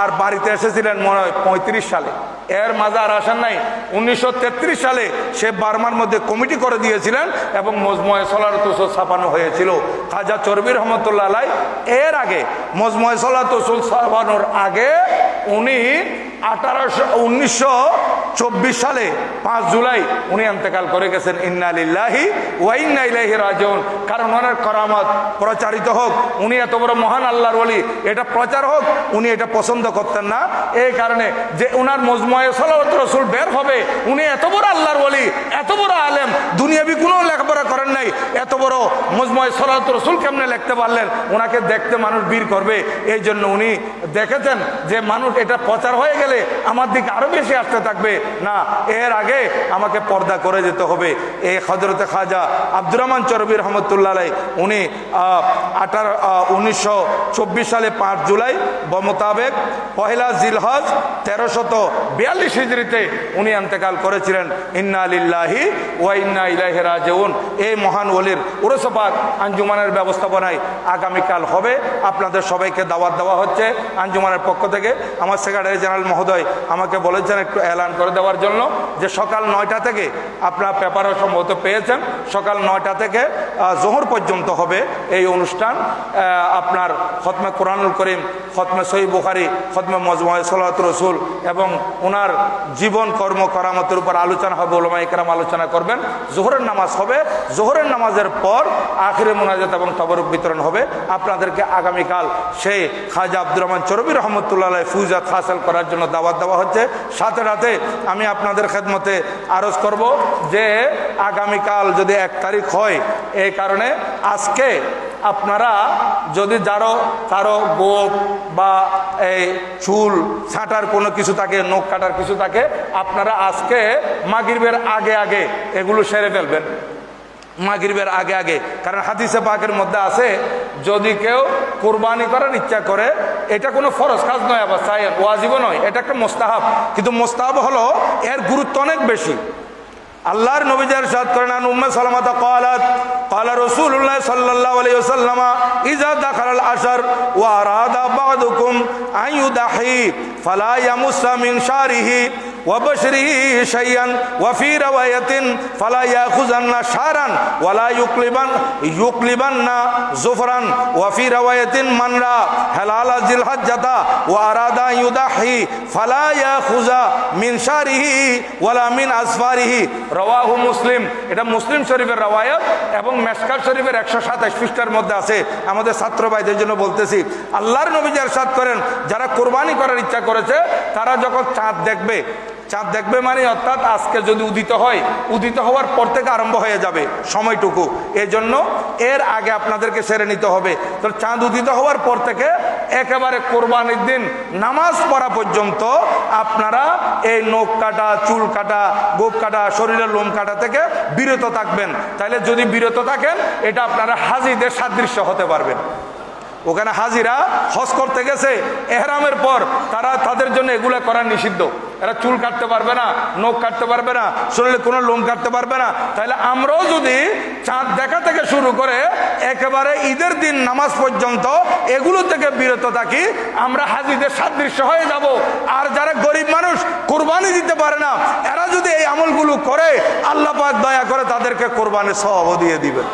আর বাড়িতে এসেছিলেন মনে হয় 35 সালে। এর মাঝে আর আসেন নাই। 1933 সালে সে বার্মার মধ্যে কমিটি করে দিয়েছিলেন এবং মজমুয়ে সলাত রসুল ছাপানো হয়েছিল। খাজা চরবি রহমতুল্লাহ আলাই এর আগে মজমুয়ে সলাত রসুল ছাপানোর আগে উনি 1924 সালে 5 জুলাই উনি ইন্তেকাল করে গেছেন। ইন্না লিল্লাহি ওয়া ইন্না ইলাইহি রাজিউন। কারণ ওনার করামত প্রচারিত হোক, উনি এত বড় মহান আল্লাহর ওলি, এটা প্রচার হোক, উনি এটা পছন্দ করতেন না। এই কারণে যে উনার মজমুয়ে সলাত রসুল বের হবে, উনি এত বড় আল্লাহর ওলি, এত বড় আলেম, দুনিয়াবি কোনো লেখাপড়া করেন নাই, এত বড় মজমুয়ে সলাত রসুল কেমনে লিখতে পারলেন? ওনাকে দেখতে মানুষ ভিড় করবে, এই জন্য উনি দেখেছেন যে মানুষ এটা প্রচার হয়ে গেলে আমার দিকে আরো বেশি আসতে থাকবে, না এর আগে আমাকে পর্দা করে যেতে হবে। এই হযরতে খাজা আব্দুর রহমান চরবি রহমতুল্লাহ আলাই উনি 1924 সালে 5 জুলাই বমোতাবেক পহেলা জিলহজ 1342 হিজরিতে উনি ইন্তেকাল করেছিলেন। ইন্না লিল্লাহি ওয়া ইন্না ইলাইহি রাজিউন। এই মহান ওলির উরস পাক আঞ্জুমানের ব্যবস্থাপনায় আগামীকাল হবে। আপনাদের সবাইকে দাওয়াত দেওয়া হচ্ছে আঞ্জুমানের পক্ষ থেকে। আমার সেক্রেটারি জেনারেল মহোদয় আমাকে বলেছেন একটু এলান করে দেওয়ার জন্য যে সকাল 9টা থেকে, আপনার পেপারও সম্ভবত পেয়েছেন, সকাল 9টা থেকে জোহর পর্যন্ত হবে এই অনুষ্ঠান। আপনার খতমে কোরআনুল করিম, খতমে সহিহ বুখারী, খতমে মজমুয়ে সলাত রসুল এবং ওনার জীবন কর্ম করামতের উপর আলোচনা হবে। উলামায়ে কেরাম আলোচনা করবেন। জোহরের নামাজ হবে। জোহরের নামাজের পর আখিরে মুনাজাত এবং তবরুক বিতরণ হবে। আপনাদেরকে আগামীকাল সেই খাজা আব্দুর রহমান চরবি রহমতুল্লাহ আলাই ফুজাত হাসিল করার জন্য দাওয়াত দেওয়া হচ্ছে। সাথে সাথে আমি আপনাদের খেদমতে আরজ করব যে আগামীকাল যদি 1 তারিখ হয়, এই কারণে আজকে আপনারা যদি কারো গোপ বা এই চুল ছাঁটার কোনো কিছু থাকে, নখ কাটার কিছু থাকে, আপনারা আজকে মাগরিবের আগে আগে এগুলো সেরে ফেলবেন, মাগরিবের আগে আগে। কারণ হাদিসে পাকের মধ্যে আছে যদি কেউ কুরবানি করার ইচ্ছা করে, এটা কোনো ফরজ কাজ নয়, আবার সায়ের ওয়াজিবও নয়, এটা একটা মুস্তাহাব। কিন্তু মুস্তাহাব হলো এর গুরুত্ব অনেক বেশি। আল্লাহর নবী ইরশাদ করেন, আন উম্মে সালামাতা ক্বালাত ক্বালা রাসূলুল্লাহ সাল্লাল্লাহু আলাইহি ওয়াসাল্লাম ইযা দাখালাল আশর ওয়া আরাদা বা'দুকুম আন ইউদাহি ফালা ইয়ামুসা মিন শারিহি ওয়া বাশরিহি শাইয়ান ওয়া ফি রাওয়ায়াতিন ফালা ইয়াখুযান্না শারান ওয়া লা ইউকলিবান্না যুফরান ওয়া ফি রাওয়ায়াতিন মান রা হালাল জিলহজ্জাতা ওয়া আরাদা ইউদাহি ফালা ইয়াখুযা মিন শারিহি ওয়া লা মিন আসফারিহি। রাওয়াহু মুসলিম। এটা মুসলিম শরীফের রাওয়ায়াত এবং মেশকাত শরীফের 127 পৃষ্ঠার মধ্যে আছে। আমাদের ছাত্র ভাইদের জন্য বলতেছি, আল্লাহর নবী ইরশাদ করেন যারা কুরবানি করার ইচ্ছা করেছে তারা যখন চাঁদ দেখবে মানে অর্থাৎ আজকে যদি উদিত হয়, উদিত হওয়ার পর থেকে আরম্ভ হয়ে যাবে সময়টুকু, এই জন্য এর আগে আপনাদেরকে সেরে নিতে হবে। তো চাঁদ উদিত হওয়ার পর থেকে একেবারে কোরবানির দিন নামাজ পড়া পর্যন্ত আপনারা এই নখ কাটা, চুল কাটা, গোপ কাটা, শরীরের লোম কাটা থেকে বিরত থাকবেন। তাহলে যদি বিরত থাকেন, এটা আপনারা হাজিদের সাদৃশ্য হতে পারবেন। ওখানে হাজিরা হজ করতে গেছে এহরামের পর, তাদের জন্য এগুলা করা নিষিদ্ধ। এরা চুল কাটতে পারবে না, নখ কাটতে পারবে না, শরীরে কোনো লোম কাটতে পারবে না। তাহলে আমরাও যদি চাঁদ দেখা থেকে শুরু করে একেবারে ঈদের দিন নামাজ পর্যন্ত এগুলো থেকে বিরত থাকি, আমরা হাজিদের সাদৃশ্য হয়ে যাব। আর যারা গরিব মানুষ কুরবানি দিতে পারে না, এরা যদি এই আমলগুলো করে, আল্লাহ পাক দয়া করে তাদেরকে কোরবানির সওয়াব দিয়ে দিবেন,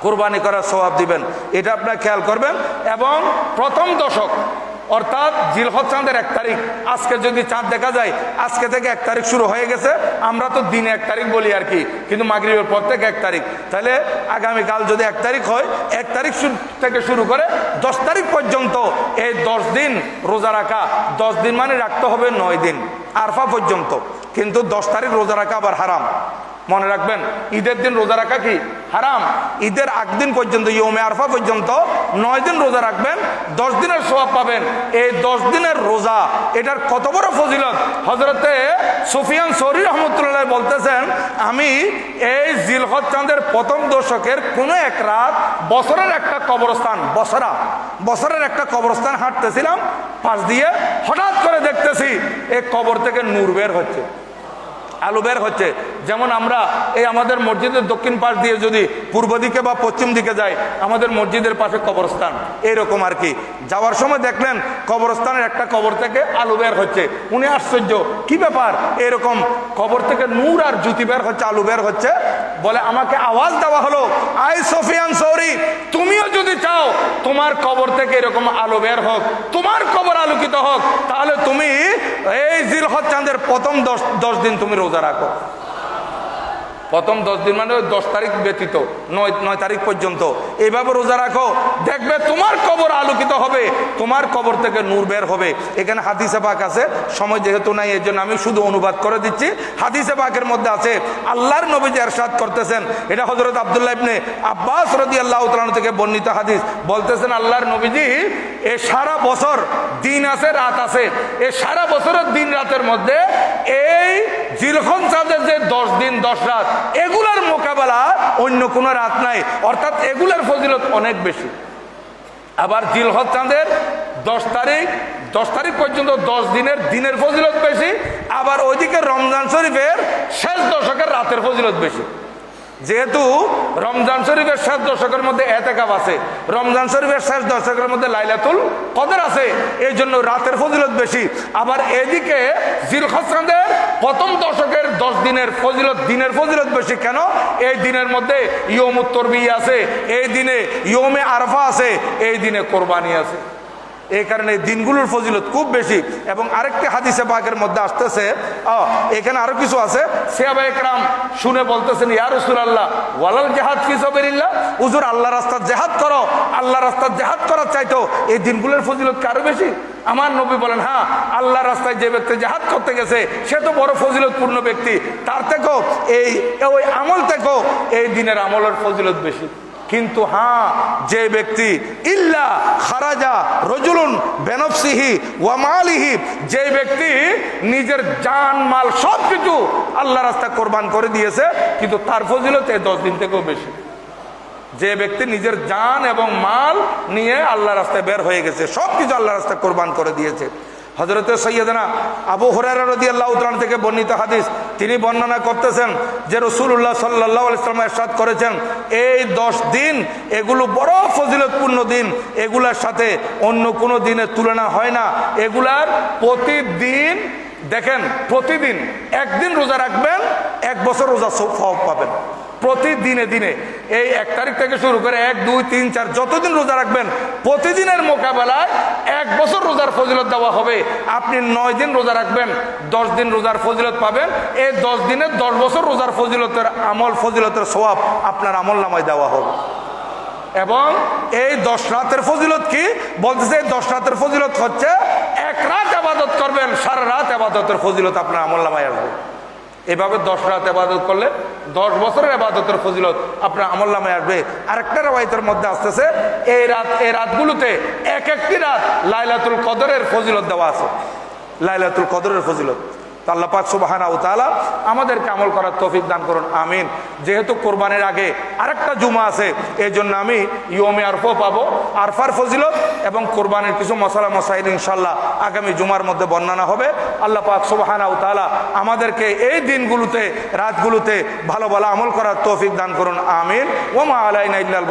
কোরবানি করার সওয়াব দিবেন। এটা আপনারা খেয়াল করবেন। এবং প্রথম দশক অর্থাৎ জিলহজ চাঁদের 1 তারিখ, আজকে যদি চাঁদ দেখা যায়, আজকে থেকে 1 তারিখ শুরু হয়ে গেছে। আমরা তো দিনে 1 তারিখ বলি আর কি, কিন্তু মাগরিবের পর থেকে 1 তারিখ। তাহলে আগামীকাল যদি 1 তারিখ হয়, 1 তারিখ থেকে শুরু করে 10 তারিখ পর্যন্ত এই 10 দিন রোজা রাখা। 10 দিন মানে রাখতে হবে 9 দিন আরফা পর্যন্ত। কিন্তু 10 তারিখ রোজা রাখা আবার হারাম, মনে রাখবেন। ঈদের দিন রোজা রাখা কি হারাম। ঈদের আগ দিন পর্যন্ত, ইয়মে আরফা পর্যন্ত 9 দিন রোজা রাখবেন, 10 দিনের সওয়াব পাবেন। এই 10 দিনের রোজা, এটার কত বড় ফজিলত। হযরতে সুফিয়ান সৌরি রহমতুল্লাহ বলতেছেন, আমি এই জিলহজ চাঁদের প্রথম দশকের কোনো এক রাত বছরের একটা কবরস্থান, বছরের একটা কবরস্থান হাঁটতেছিলাম, পাশ দিয়ে হঠাৎ করে দেখতেছি এই কবর থেকে নূর বের হচ্ছে। আলু বের হচ্ছে। যেমন আমরা এই আমাদের মসজিদের দক্ষিণ পাশ দিয়ে যদি পূর্ব দিকে বা পশ্চিম দিকে যাই, আমাদের মসজিদের পাশে কবরস্থান, এইরকম আর কি। যাওয়ার সময় দেখলেন কবরস্থানের একটা কবর থেকে আলু বের হচ্ছে। উনি আশ্চর্য, কি ব্যাপার, এরকম কবর থেকে নূর আর জ্যোতি বের হচ্ছে, আলু বের হচ্ছে। বলে আমাকে আওয়াজ দেওয়া হলো, আই সুফিয়ান সৌরি, তুমিও যদি চাও তোমার কবর থেকে এরকম আলো বের হোক, তোমার কবর আলোকিত হোক, তাহলে তুমি এই জিলহজ চাঁদের প্রথম 10 দিন তুমি রোজা রাখো। প্রথম 10 দিন মানে 10 তারিখ ব্যতীত 9 তারিখ পর্যন্ত এইভাবে রোজা রাখো, দেখবে তোমার কবর আলোকিত হবে, তোমার কবর থেকে নূর বের হবে। এখানে হাদিসে পাক আছে, সময় যেহেতু নাই এই জন্য আমি শুধু অনুবাদ করে দিচ্ছি। হাদিসে পাকের মধ্যে আছে, আল্লাহর নবী যে ইরশাদ করতেছেন, এটা হযরত আব্দুল্লাহ ইবনে আব্বাস রাদিয়াল্লাহু তাআলা থেকে বর্ণিত হাদিস। বলতেছেন আল্লাহর নবীজি, এ সারা বছর দিন আছে রাত আছে, এই সারা বছরের দিন রাতের মধ্যে এই জিলহজ চাঁদের যে 10 দিন 10 রাত, এগুলার মোকাবেলা অন্য কোন রাত নাই, অর্থাৎ এগুলার ফজিলত অনেক বেশি। আবার জিলহজ চাঁদের 10 তারিখ পর্যন্ত 10 দিনের ফজিলত বেশি। আবার ওইদিকে রমজান শরীফের শেষ দশকের রাতের ফজিলত বেশি। যেহেতু রমজান শরীফের শেষ দশকের মধ্যে এতেকাফ আছে, রমজান শরীফের শেষ দশকের মধ্যে লাইলাতুল কদর আছে, এই জন্য রাতের ফজিলত বেশি। আবার এদিকে জিলহজ চাঁদের প্রথম দশকের 10 দিনের ফজিলত বেশি। কেন? এই দিনের মধ্যে ইয়মুত তরবিয়া আছে, এই দিনে ইয়মে আরফা আছে, এই দিনে কোরবানি আছে। এই কারণে দিনগুলোর ফজিলত খুব বেশি। এবং আরেকটি হাদিসে পাকের মধ্যে আসতেছে, এখানে আরো কিছু আছে, সাহাবায়ে কেরাম শুনে বলতেছেন, ইয়া রাসূলুল্লাহ ওয়ালাল জিহাদ ফি সাবিলিল্লাহ, হুজুর আল্লাহর রাস্তায় জিহাদ করো, আল্লাহর রাস্তায় জিহাদ করার চাইতো এই দিনগুলোর ফজিলত কারো বেশি? আমার নবী বলেন, হ্যাঁ, আল্লাহর রাস্তায় যে ব্যক্তি জিহাদ করতে গেছে সে তো বড় ফজিলতপূর্ণ ব্যক্তি, তার থেকেও ওই আমল থেকেও এই দিনের আমলের ফজিলত বেশি। কিন্তু হ্যাঁ, যে ব্যক্তি ইল্লা খারাজা রজুলুন বেনফসিহি ওয়া মালিহি, যে ব্যক্তি নিজের জান মাল সবকিছু আল্লাহ রাস্তায় কোরবান করে দিয়েছে, কিন্তু তার ফজিলত এই 10 দিন থেকেও বেশি। যে ব্যক্তি নিজের জান এবং মাল নিয়ে আল্লাহ রাস্তায় বের হয়ে গেছে, সবকিছু আল্লাহ রাস্তায় কোরবান করে দিয়েছে। হযরত সাইয়্যিদানা আবু হুরায়রা রাদিয়াল্লাহু তাআলা থেকে বর্ণিত হাদিস, তিনি বর্ণনা করতেছেন যে রাসূলুল্লাহ সাল্লাল্লাহু আলাইহি ওয়াসাল্লাম ইরশাদ করেছেন, এই 10 দিন এগুলো বড় ফজিলতপূর্ণ দিন, এগুলার সাথে অন্য কোনো দিনের তুলনা হয় না। এগুলার প্রতিদিন দেখেন, প্রতিদিন একদিন রোজা রাখবেন, 1 বছর রোজা সওয়াব পাবেন। প্রতিদিনে দিনে এই 1 তারিখ থেকে শুরু করে 1, 2, 3, 4 যতদিন রোজা রাখবেন, প্রতিদিনের মোকাবেলায় 1 বছর রোজার ফজিলত দেওয়া হবে। আপনি 9 দিন রোজা রাখবেন, 10 দিন রোজার ফজিলত পাবেন। এই 10 দিনে 10 বছর রোজার ফজিলতের সওয়াব আপনার আমল নামায় দেওয়া হবে। এবং এই 10 রাতের ফজিলত কি বলতেছে, 10 রাতের ফজিলত হচ্ছে 1 রাত ইবাদত করবেন, সারা রাত ইবাদতের ফজিলত আপনার আমল নামায় আসবে। এভাবে 10 রাত ইবাদত করলে 10 বছরের ইবাদতের ফজিলত আপনার আমল নামায় আসবে। আরেকটা রওয়ায়াতের মধ্যে আসতেছে, এই রাতগুলোতে এক একটি রাত লাইলাতুল কদরের ফজিলত দেওয়া আছে, লাইলাতুল কদরের ফজিলত। আল্লাহ পাক সুবহানাহু ওয়া তাআলা আমাদেরকে আমল করার তৌফিক দান করুন, আমিন। যেহেতু কোরবানির আগে আরেকটা জুমা আছে, এই জন্য আমি ইয়মে আরফা পাবো, আরফার ফজিলত এবং কোরবানির কিছু মশালা মশাইল ইনশাল্লাহ আগামী জুমার মধ্যে বর্ণনা হবে। আল্লাহ পাক সুবহানাহু ওয়া তাআলা আমাদেরকে এই দিনগুলোতে রাতগুলোতে ভালো ভালো আমল করার তৌফিক দান করুন, আমিন। ওয়া মা আলাইনা ইল্লাল